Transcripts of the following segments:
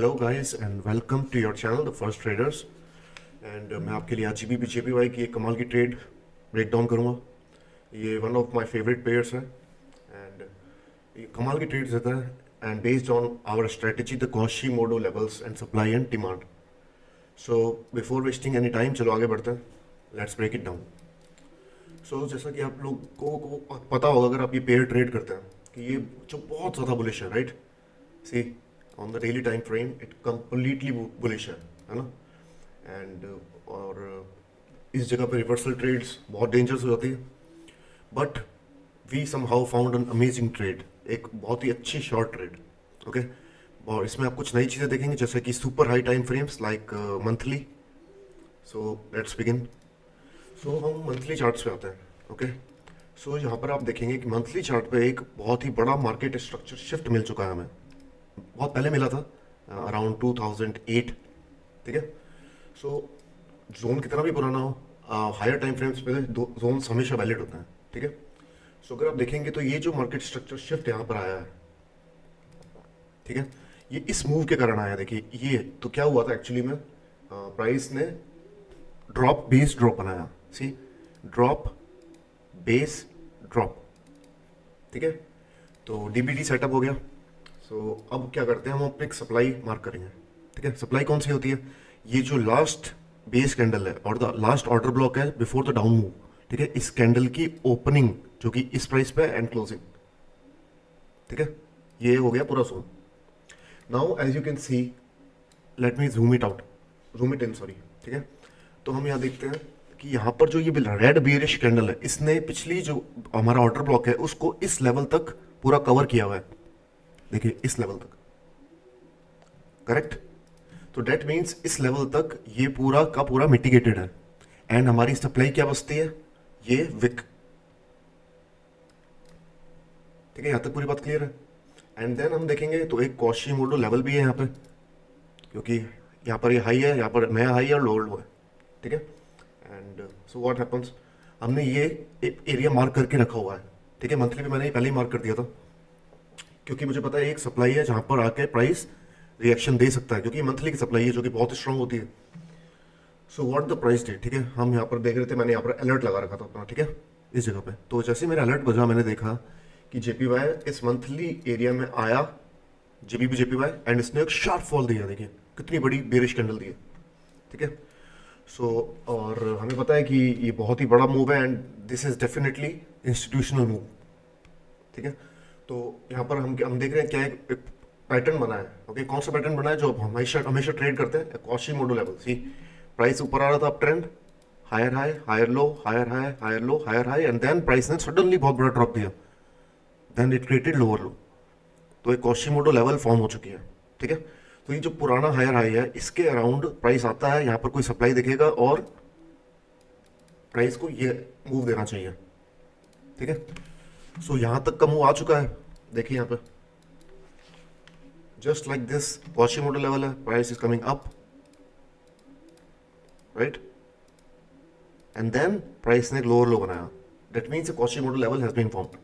Hello guys and welcome to your channel the first traders. And मैं आपके लिए आज जेपीवाई की एक कमाल की ट्रेड ब्रेक डाउन करूँगा। ये one of my favourite pairs है एंड ये कमाल की ट्रेड्स देता है and based on our strategy the Quasimodo levels and supply and demand. So before wasting any time चलो आगे बढ़ते हैं। Let's break it down. So जैसा कि आप लोगों को पता होगा अगर आप ये पेयर ट्रेड करते हैं कि ये जो बहुत ज़्यादा बुलिश है, right? See on the daily time frame it completely bullish है ना? एंड और इस जगह पे रिवर्सल ट्रेड्स बहुत डेंजरस हो जाती है, but we somehow found an amazing trade, एक बहुत ही अच्छी शॉर्ट ट्रेड। ओके, और इसमें आप कुछ नई चीज़ें देखेंगे जैसे कि super high time frames like monthly. So let's begin. So हम मंथली चार्ट्स पे आते हैं। ओके, सो यहाँ पर आप देखेंगे कि मंथली चार्ट पे एक बहुत ही बड़ा मार्केट स्ट्रक्चर शिफ्ट मिल चुका है हमें। बहुत पहले मिला था, अराउंड 2008। ठीक है, सो जोन कितना भी पुराना हो, हायर टाइम फ्रेम्स पे दो जोन्स हमेशा वैलिड होते हैं। ठीक है, सो अगर आप देखेंगे तो ये जो मार्केट स्ट्रक्चर शिफ्ट यहाँ पर आया है, ठीक है, ये इस मूव के कारण आया। देखिए ये तो क्या हुआ था एक्चुअली में, प्राइस ने ड्रॉप बेस ड्रॉप बनाया। सी, ड्रॉप बेस ड्रॉप। ठीक है, तो डीबीटी सेटअप हो गया। सो अब क्या करते हैं, हम अपनी सप्लाई मार्क करेंगे। ठीक है, सप्लाई कौन सी होती है? ये जो लास्ट बेस कैंडल है और द लास्ट ऑर्डर ब्लॉक है बिफोर द डाउन मूव। ठीक है, इस कैंडल की ओपनिंग जो कि इस प्राइस पे एंड क्लोजिंग। ठीक है, ये हो गया पूरा zone. Now as you can see, let me zoom it out, zoom it in, sorry. ठीक है, तो हम यहाँ देखते हैं कि यहाँ पर जो ये रेड बियरिश कैंडल है, इसने पिछली जो हमारा ऑर्डर ब्लॉक है उसको इस लेवल तक पूरा कवर किया हुआ है। देखिए इस लेवल तक, करेक्ट? तो डेट मीन्स इस लेवल तक ये पूरा का पूरा मिटिगेटेड है एंड हमारी सप्लाई क्या बचती है? ये विक। ठीक है, यहां तक पूरी बात क्लियर है। एंड देन हम देखेंगे तो एक कॉशी मोडो लेवल भी है यहाँ पे, क्योंकि यहाँ पर ये हाई है, यहाँ पर नया हाई है और लोअर लो है। ठीक है, एंड सो व्हाट हैपेंस, हमने ये एरिया मार्क करके रखा हुआ है। ठीक है, मंथली पे मैंने ये पहले ही मार्क कर दिया था, क्योंकि मुझे पता है एक सप्लाई है जहां पर आके प्राइस रिएक्शन दे सकता है, क्योंकि मंथली की सप्लाई है जो कि बहुत स्ट्रांग होती है। So what the price day. ठीक है, हम यहाँ पर देख रहे थे, मैंने यहाँ पर अलर्ट लगा रखा था अपना। ठीक है, इस जगह पे तो जैसे मेरा अलर्ट बजा मैंने देखा कि जेपीवाई इस मंथली एरिया में आया, जेपीवाई, एंड इसने एक शार्प फॉल दिया। देखिए कितनी बड़ी बेरिश कैंडल दी है। ठीक है, सो और हमें पता है कि ये बहुत ही बड़ा मूव है and this is definitely institutional move. ठीक है, तो यहाँ पर हम देख रहे हैं क्या एक पैटर्न बना है। ओके, कौन सा पैटर्न बना है जो हमेशा हमेशा ट्रेड करते हैं? Quasimodo level. See, price ऊपर आ रहा था up trend, higher high higher low, higher high higher low, higher high, and then price ने सडनली बहुत बड़ा ड्रॉप दिया, then it created lower low. तो एक कॉशी मोडो लेवल फॉर्म हो चुकी है। ठीक है, तो ये जो पुराना हायर हाई है इसके अराउंड प्राइस आता है, यहाँ पर कोई सप्लाई दिखेगा और प्राइस को ये मूव देना चाहिए। ठीक है, सो यहाँ तक का मूव आ चुका है। देखिए यहाँ पे just like this Quasimodo level है, price is coming up, right? And then price ने एक lower low बनाया, that means a Quasimodo level has been formed।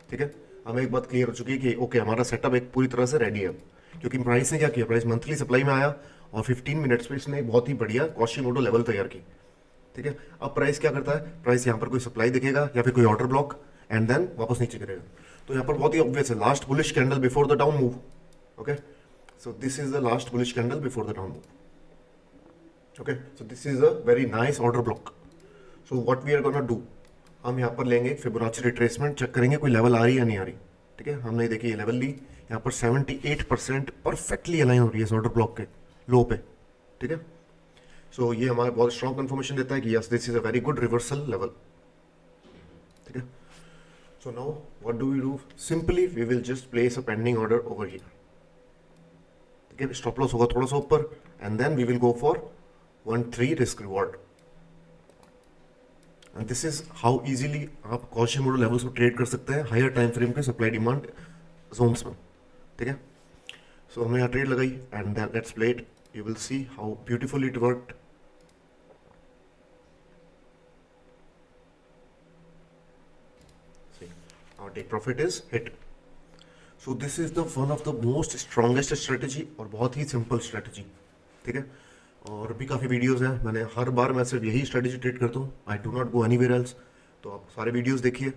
ठीक है, हमें एक बात क्लियर हो चुकी है कि ओके हमारा सेटअप एक पूरी तरह से रेडी है, क्योंकि प्राइस ने क्या किया, प्राइस मंथली सप्लाई में आया और 15 मिनट्स में इसने एक बहुत ही बढ़िया Quasimodo लेवल तैयार की। ठीक है, अब प्राइस क्या करता है, प्राइस यहाँ पर कोई सप्लाई दिखेगा या फिर कोई ऑर्डर ब्लॉक एंड देन वापस नीचे गिरेगा। तो यहाँ पर बहुत ही ऑब्वियस है, last bullish candle before the down move. Okay, so this is the last bullish candle before the down move। okay, so this is a very nice order block। so what we are gonna do, हम यहाँ पर लेंगे Fibonacci retracement, check करेंगे कोई level आ रही है या नहीं आ रही। ठीक है, हमने देखिए ये लेवल ली, यहाँ पर 78% परफेक्टली अलाइन हो रही है इस ऑर्डर ब्लॉक के लो पे। ठीक है, सो ये हमारा बहुत स्ट्रॉन्ग कंफर्मेशन देता है कि yes this is a very good reversal level. ठीक है, so now what do we do, simply we will just place a pending order over here. ठीक है, स्टॉप लॉस होगा थोड़ा सा ऊपर and then we will go for 1-3 risk reward. And this is how easily आप Quasimodo levels को trade कर सकते हैं हायर टाइम फ्रेम के सप्लाई डिमांड जोन्स में। ठीक है, सो हमने यहाँ ट्रेड लगाई and then let's play it, you will see how beautifully it worked. our take profit is hit। So this is the one of the most strongest strategy और बहुत ही simple strategy, ठीक है। और भी काफ़ी वीडियोस हैं, मैंने हर बार मैं सिर्फ यही स्ट्रेटजी ट्रेड करता हूँ, I do not go anywhere else. तो आप सारे वीडियोस देखिए,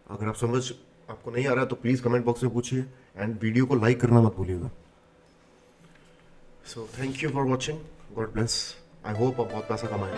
अगर आप समझ आपको नहीं आ रहा तो प्लीज़ कमेंट बॉक्स में पूछिए, एंड वीडियो को लाइक करना मत भूलिएगा। So thank you for watching, God bless, I hope आप बहुत पैसा कमाएं।